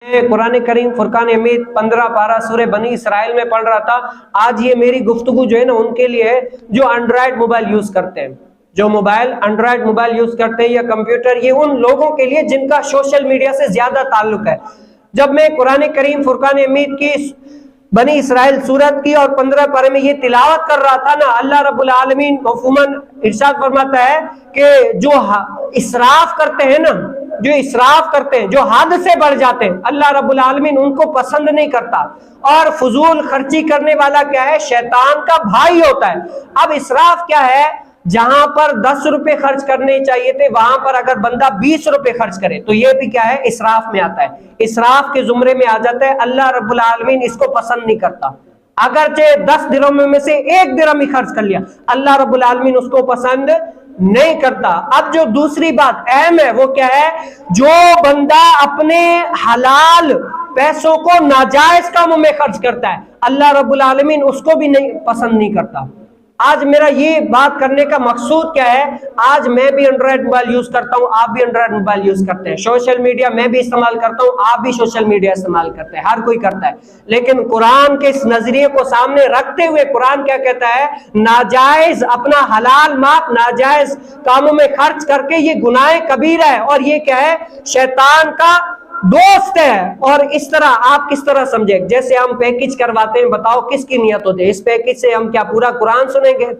قرآن کریم فرقان حمید 15 پارہ سورہ بنی اسرائیل میں پڑھ رہا تھا. آج یہ میری گفتگو جو ہے نا ان کے لیے ہے جو اینڈرائڈ موبائل یوز کرتے ہیں, جو اینڈرائڈ موبائل یوز کرتے ہیں یا کمپیوٹر. یہ ان لوگوں کے لیے جن کا سوشل میڈیا سے زیادہ تعلق ہے. جب میں قرآن کریم فرقان حمید کی بنی اسرائیل سورت کی اور 15 پارے میں یہ تلاوت کر رہا تھا نا, اللہ رب العالمین مفہوماً ارشاد فرماتا ہے کہ جو اسراف کرتے ہیں نا, جو اسراف کرتے ہیں, جو حد سے بڑھ جاتے ہیں, اللہ رب العالمین ان کو پسند نہیں کرتا. اور فضول خرچی کرنے والا کیا ہے؟ شیطان کا بھائی ہوتا ہے. اب اسراف کیا ہے؟ جہاں پر 10 روپے خرچ کرنے چاہیے تھے وہاں پر اگر بندہ 20 روپے خرچ کرے تو یہ بھی کیا ہے؟ اسراف میں آتا ہے, اسراف کے زمرے میں آ جاتا ہے. اللہ رب العالمین اس کو پسند نہیں کرتا. اگرچہ 10 درہم میں سے 1 درہم ہی خرچ کر لیا, اللہ رب العالمین اس کو پسند نہیں کرتا. اب جو دوسری بات اہم ہے وہ کیا ہے؟ جو بندہ اپنے حلال پیسوں کو ناجائز کاموں میں خرچ کرتا ہے, اللہ رب العالمین اس کو بھی نہیں پسند نہیں کرتا. آج میرا یہ بات کرنے کا مقصود کیا ہے؟ آج میں بھی اینڈرائڈ موبائل یوز کرتا ہوں, آپ بھی اینڈرائڈ موبائل یوز کرتے ہیں. سوشل میڈیا میں بھی استعمال کرتا ہوں, آپ بھی سوشل میڈیا استعمال کرتے ہیں, ہر کوئی کرتا ہے. لیکن قرآن کے اس نظریے کو سامنے رکھتے ہوئے قرآن کیا کہتا ہے؟ ناجائز اپنا حلال مال ناجائز کاموں میں خرچ کر کے یہ گناہ کبیرہ ہے, اور یہ کیا ہے؟ شیطان کا دوست ہے. اور اس طرح آپ کس طرح سمجھے؟ جیسے ہم پیکج کرواتے ہیں, بتاؤ کس کی نیت ہوتی ہے؟ اس پیکج سے ہم کیا پورا قرآن سنیں گے,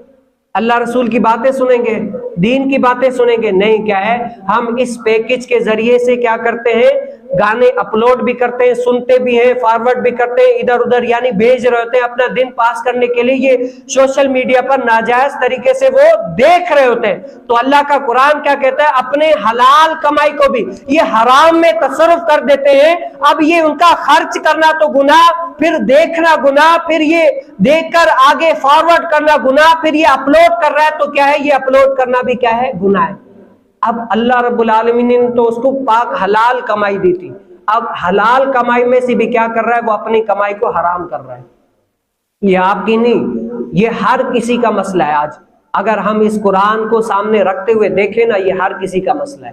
اللہ رسول کی باتیں سنیں گے, دین کی باتیں سنیں گے؟ نہیں. کیا ہے؟ ہم اس پیکج کے ذریعے سے کیا کرتے ہیں؟ گانے اپلوڈ بھی کرتے ہیں, سنتے بھی ہیں, فارورڈ بھی کرتے ہیں ادھر ادھر, یعنی بھیج رہے ہوتے ہیں اپنا دن پاس کرنے کے لیے. یہ سوشل میڈیا پر ناجائز طریقے سے وہ دیکھ رہے ہوتے ہیں. تو اللہ کا قرآن کیا کہتا ہے؟ اپنے حلال کمائی کو بھی یہ حرام میں تصرف کر دیتے ہیں. اب یہ ان کا خرچ کرنا تو گناہ, پھر دیکھنا گناہ, پھر یہ دیکھ کر آگے فارورڈ کرنا گناہ, پھر یہ اپلوڈ کر رہا ہے تو کیا ہے؟ یہ اپلوڈ کرنا بھی کیا ہے؟ گناہ ہے. اب اللہ رب العالمین نے تو اس کو پاک حلال کمائی دی تھی, اب حلال کمائی میں سے بھی کیا کر رہا ہے؟ وہ اپنی کمائی کو حرام کر رہا ہے. یہ آپ کی نہیں, یہ ہر کسی کا مسئلہ ہے. آج اگر ہم اس قرآن کو سامنے رکھتے ہوئے دیکھیں نا, یہ ہر کسی کا مسئلہ ہے.